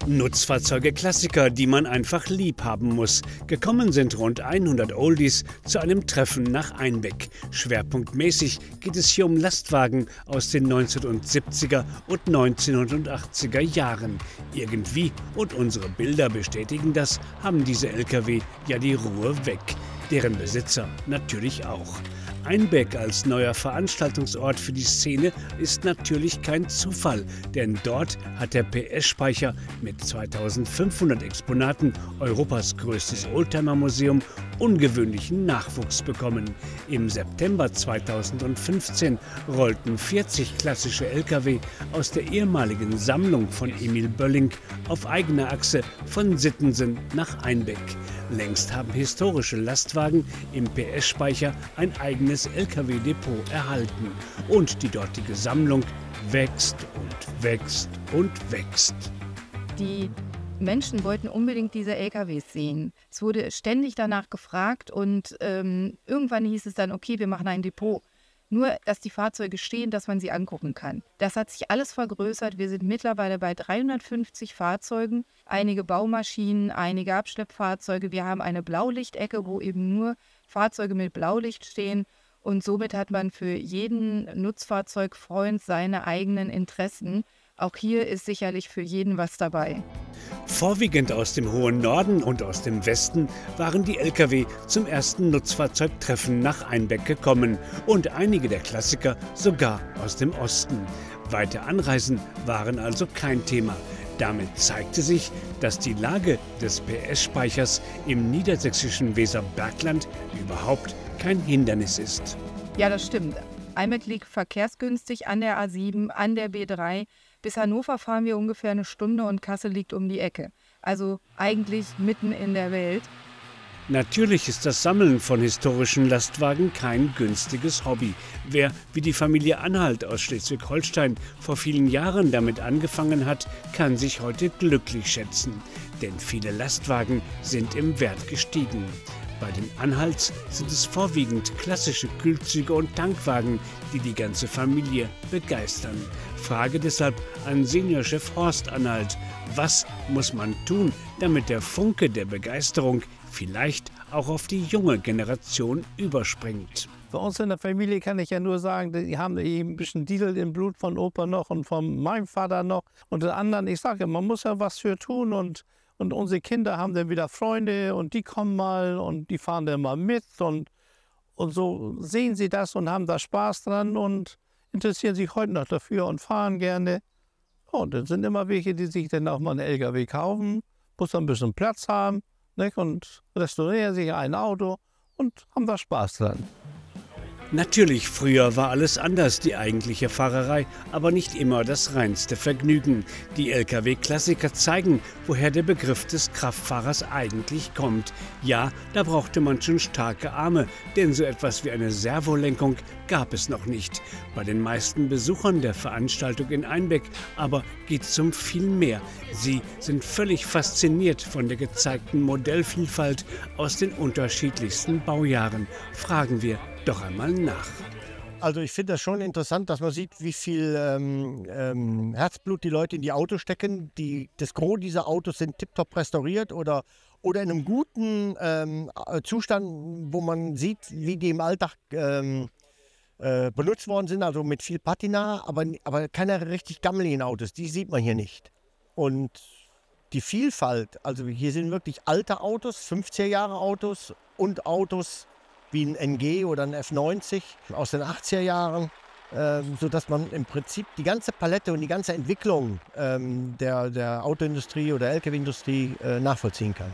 Nutzfahrzeuge Klassiker, die man einfach lieb haben muss. Gekommen sind rund 100 Oldies zu einem Treffen nach Einbeck. Schwerpunktmäßig geht es hier um Lastwagen aus den 1970er und 1980er Jahren. Irgendwie, und unsere Bilder bestätigen das, haben diese Lkw ja die Ruhe weg. Deren Besitzer natürlich auch. Einbeck als neuer Veranstaltungsort für die Szene ist natürlich kein Zufall, denn dort hat der PS-Speicher mit 2500 Exponaten, Europas größtes Oldtimer-Museum, ungewöhnlichen Nachwuchs bekommen. Im September 2015 rollten 40 klassische Lkw aus der ehemaligen Sammlung von Emil Bölling auf eigener Achse von Sittensen nach Einbeck. Längst haben historische Lastwagen im PS-Speicher ein eigenes Lkw-Depot erhalten. Und die dortige Sammlung wächst und wächst und wächst. Die Menschen wollten unbedingt diese LKWs sehen. Es wurde ständig danach gefragt und irgendwann hieß es dann, okay, wir machen ein Depot. Nur, dass die Fahrzeuge stehen, dass man sie angucken kann. Das hat sich alles vergrößert. Wir sind mittlerweile bei 350 Fahrzeugen, einige Baumaschinen, einige Abschleppfahrzeuge. Wir haben eine Blaulichtecke, wo eben nur Fahrzeuge mit Blaulicht stehen. Und somit hat man für jeden Nutzfahrzeugfreund seine eigenen Interessen. Auch hier ist sicherlich für jeden was dabei. Vorwiegend aus dem hohen Norden und aus dem Westen waren die Lkw zum ersten Nutzfahrzeugtreffen nach Einbeck gekommen und einige der Klassiker sogar aus dem Osten. Weite Anreisen waren also kein Thema. Damit zeigte sich, dass die Lage des PS-Speichers im niedersächsischen Weserbergland überhaupt kein Hindernis ist. Ja, das stimmt. Einbeck liegt verkehrsgünstig an der A7, an der B3. Bis Hannover fahren wir ungefähr eine Stunde und Kassel liegt um die Ecke. Also eigentlich mitten in der Welt. Natürlich ist das Sammeln von historischen Lastwagen kein günstiges Hobby. Wer, wie die Familie Anhalt aus Schleswig-Holstein, vor vielen Jahren damit angefangen hat, kann sich heute glücklich schätzen. Denn viele Lastwagen sind im Wert gestiegen. Bei den Anhalts sind es vorwiegend klassische Kühlzüge und Tankwagen, die die ganze Familie begeistern. Frage deshalb an Seniorchef Horst Anhalt: Was muss man tun, damit der Funke der Begeisterung vielleicht auch auf die junge Generation überspringt? Bei uns in der Familie kann ich ja nur sagen, die haben eben ein bisschen Diesel im Blut von Opa noch und von meinem Vater noch. Und den anderen, ich sage, man muss ja was für tun und unsere Kinder haben dann wieder Freunde und die kommen mal und die fahren dann mal mit und so sehen sie das und haben da Spaß dran und interessieren sich heute noch dafür und fahren gerne. Und dann sind immer welche, die sich dann auch mal einen LKW kaufen, muss ein bisschen Platz haben, nicht? Und restaurieren sich ein Auto und haben da Spaß dran. Natürlich, früher war alles anders, die eigentliche Fahrerei, aber nicht immer das reinste Vergnügen. Die Lkw-Klassiker zeigen, woher der Begriff des Kraftfahrers eigentlich kommt. Ja, da brauchte man schon starke Arme, denn so etwas wie eine Servolenkung gab es noch nicht. Bei den meisten Besuchern der Veranstaltung in Einbeck aber geht es um viel mehr. Sie sind völlig fasziniert von der gezeigten Modellvielfalt aus den unterschiedlichsten Baujahren. Fragen wir doch einmal nach. Also ich finde das schon interessant, dass man sieht, wie viel Herzblut die Leute in die Autos stecken. Das Gros dieser Autos sind tiptop restauriert oder in einem guten Zustand, wo man sieht, wie die im Alltag benutzt worden sind, also mit viel Patina, aber keine richtig gammeligen Autos, die sieht man hier nicht. Und die Vielfalt, also hier sind wirklich alte Autos, 50er Jahre Autos und Autos wie ein NG oder ein F90 aus den 80er Jahren, sodass man im Prinzip die ganze Palette und die ganze Entwicklung der Autoindustrie oder Lkw-Industrie nachvollziehen kann.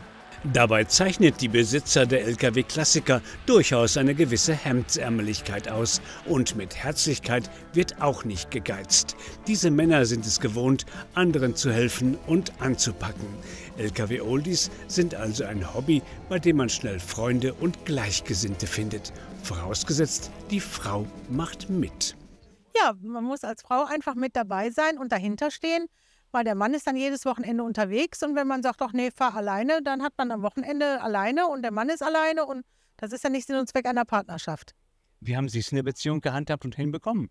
Dabei zeichnet die Besitzer der Lkw-Klassiker durchaus eine gewisse Hemdsärmeligkeit aus. Und mit Herzlichkeit wird auch nicht gegeizt. Diese Männer sind es gewohnt, anderen zu helfen und anzupacken. Lkw-Oldies sind also ein Hobby, bei dem man schnell Freunde und Gleichgesinnte findet. Vorausgesetzt, die Frau macht mit. Ja, man muss als Frau einfach mit dabei sein und dahinter stehen. Weil der Mann ist dann jedes Wochenende unterwegs und wenn man sagt, ach nee, fahr alleine, dann hat man am Wochenende alleine und der Mann ist alleine und das ist ja nicht Sinn und Zweck einer Partnerschaft. Wie haben Sie es in der Beziehung gehandhabt und hinbekommen?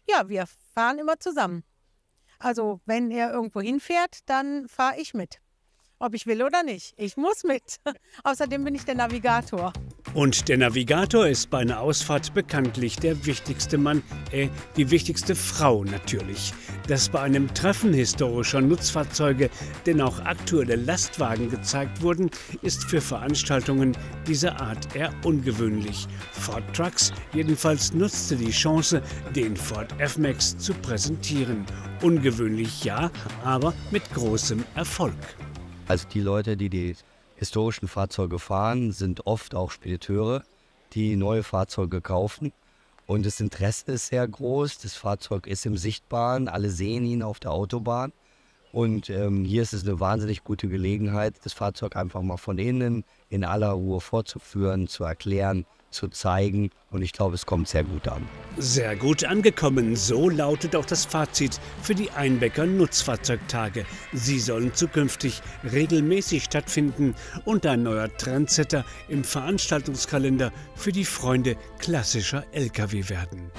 Ja, wir fahren immer zusammen. Also wenn er irgendwo hinfährt, dann fahre ich mit. Ob ich will oder nicht. Ich muss mit. Außerdem bin ich der Navigator. Und der Navigator ist bei einer Ausfahrt bekanntlich der wichtigste Mann, die wichtigste Frau natürlich. Dass bei einem Treffen historischer Nutzfahrzeuge denn auch aktuelle Lastwagen gezeigt wurden, ist für Veranstaltungen dieser Art eher ungewöhnlich. Ford Trucks jedenfalls nutzte die Chance, den Ford F-Max zu präsentieren. Ungewöhnlich ja, aber mit großem Erfolg. Also die Leute, die die historischen Fahrzeuge fahren, sind oft auch Spediteure, die neue Fahrzeuge kaufen. Und das Interesse ist sehr groß, das Fahrzeug ist im Sichtbaren, alle sehen ihn auf der Autobahn. Und hier ist es eine wahnsinnig gute Gelegenheit, das Fahrzeug einfach mal von innen in aller Ruhe vorzuführen, zu erklären, zu zeigen. Und ich glaube, es kommt sehr gut an. Sehr gut angekommen, so lautet auch das Fazit für die Einbecker Nutzfahrzeugtage. Sie sollen zukünftig regelmäßig stattfinden und ein neuer Trendsetter im Veranstaltungskalender für die Freunde klassischer Lkw werden.